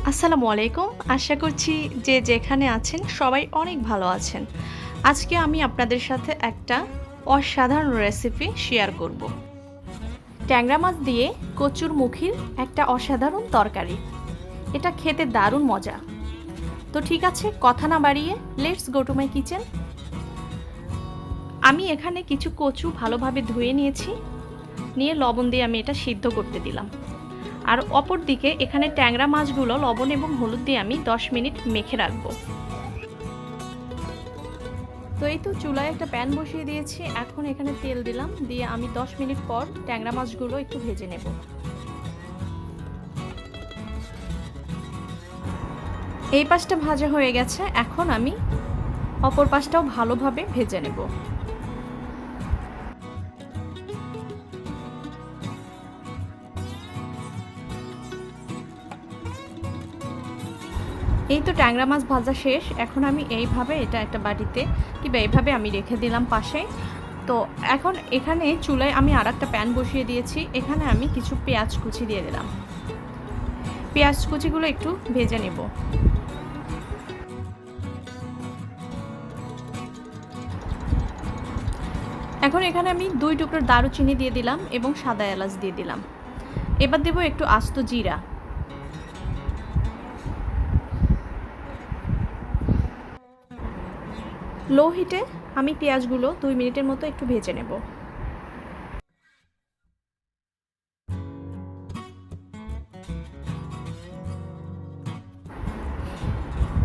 আসসালামু আলাইকুম। আশা করছি যে যেখানে আছেন সবাই অনেক ভালো আছেন। আজকে আমি আপনাদের সাথে একটা অসাধারণ রেসিপি শেয়ার করব। ট্যাংরা মাছ দিয়ে কচুর মুখির একটা অসাধারণ তরকারি। এটা খেতে দারুণ মজা। তো ঠিক আছে, কথা না বাড়িয়ে let's go to my kitchen. আমি এখানে কিছু কচু ভালোভাবে ধুয়ে নিয়েছি, নিয়ে লবণ দিয়ে আমি এটা সিদ্ধ করতে দিলাম। আর অপর দিকে এখানে ট্যাংরা মাছগুলো লবণ এবং হলুদ দিয়ে আমি 10 মিনিট মেখে রাখবো। তো এই তো চুলায় একটা প্যান বসিয়ে দিয়েছি, এখন এখানে তেল দিলাম, দিয়ে আমি 10 মিনিট পর ট্যাংরা মাছগুলো একটু ভেজে নেব। এই পাশটা ভাজা হয়ে গেছে, এখন আমি অপর পাশটাও ভালোভাবে ভেজে নেব। এই তো ট্যাংরা মাছ ভাজা শেষ, এখন আমি এইভাবে এটা একটা বাটিতে কিংবা এইভাবে আমি রেখে দিলাম পাশে। তো এখন এখানে চুলায় আমি আর একটা প্যান বসিয়ে দিয়েছি, এখানে আমি কিছু পেঁয়াজ কুচি দিয়ে দিলাম। পেঁয়াজ কুচিগুলো একটু ভেজে নেব। এখন এখানে আমি 2 টুকরো দারুচিনি দিয়ে দিলাম এবং সাদা এলাচ দিয়ে দিলাম। এবার দেব একটু আস্ত জিরা। লো হিটে আমি পেঁয়াজগুলো 2 মিনিটের মতো একটু ভেজে নেব।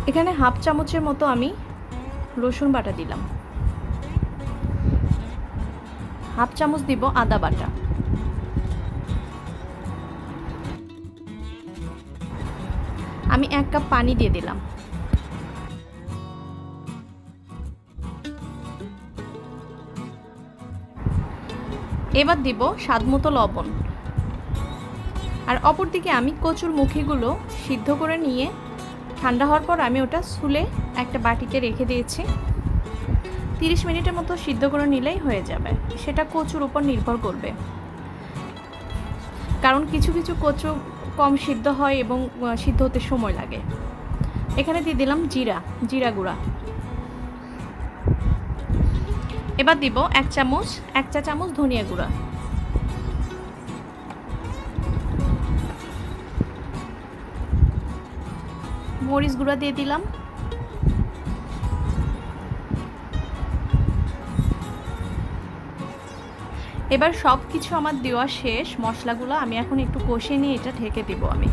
এখানে হাফ চামচের মতো আমি রসুন বাটা দিলাম, হাফ চামচ দিব আদা বাটা, আমি 1 কাপ পানি দিয়ে দিলাম। এবার দিব স্বাদমতো লবণ। আর অপর দিকে আমি কচুর মুখিগুলো সিদ্ধ করে নিয়ে ঠান্ডা হওয়ার পর আমি ওটা ছুলে একটা বাটিতে রেখে দিয়েছি। 30 মিনিটের মতো সিদ্ধ করে নিলেই হয়ে যাবে। সেটা কচুর উপর নির্ভর করবে, কারণ কিছু কিছু কচু কম সিদ্ধ হয় এবং সিদ্ধ হতে সময় লাগে। এখানে দিয়ে দিলাম জিরা গুঁড়া। এবার দিব 1 চা চামচ ধনিয়া গুঁড়া, মরিচ গুঁড়া দিয়ে দিলাম। এবার সব কিছু আমার দেওয়া শেষ, মশলাগুলো আমি এখন একটু কষিয়ে নিয়ে এটা ঢেকে দিব। আমি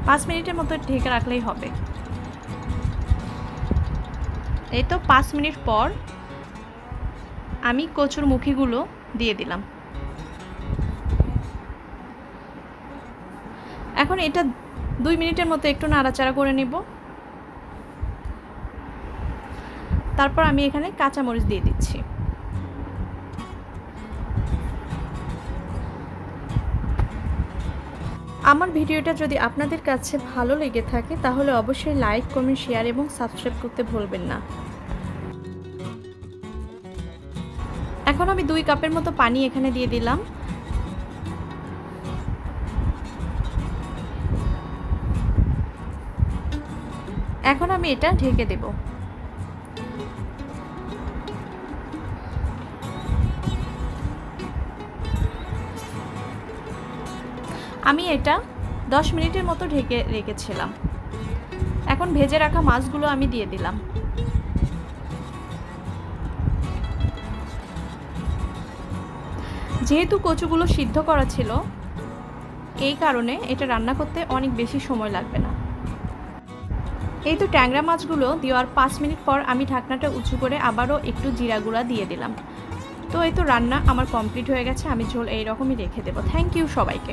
5 মিনিটের মতো ঢেকে রাখলেই হবে। এই তো 5 মিনিট পর আমি কচুর মুখিগুলো দিয়ে দিলাম। এখন এটা 2 মিনিটের মতো একটু নাড়াচাড়া করে নেব। তারপর আমি এখানে কাঁচামরিচ দিয়ে দিচ্ছি। আমার ভিডিওটা যদি আপনাদের কাছে ভালো লেগে থাকে তাহলে অবশ্যই লাইক, কমেন্ট, শেয়ার এবং সাবস্ক্রাইব করতে ভুলবেন না। এখন আমি 2 কাপের মতো পানি এখানে দিয়ে দিলাম। এখন আমি এটা ঢেকে দেব। আমি এটা 10 মিনিটের মতো ঢেকে রেখেছিলাম। এখন ভেজে রাখা মাছগুলো আমি দিয়ে দিলাম। যেহেতু কচুগুলো সিদ্ধ করা ছিল, এই কারণে এটা রান্না করতে অনেক বেশি সময় লাগবে না। এই তো ট্যাংরা মাছগুলো দেওয়ার 5 মিনিট পর আমি ঢাকনাটা উঁচু করে আবারও একটু জিরা গুঁড়া দিয়ে দিলাম। তো এই তো রান্না আমার কমপ্লিট হয়ে গেছে। আমি ঝোল এইরকমই রেখে দেবো। থ্যাংক ইউ সবাইকে।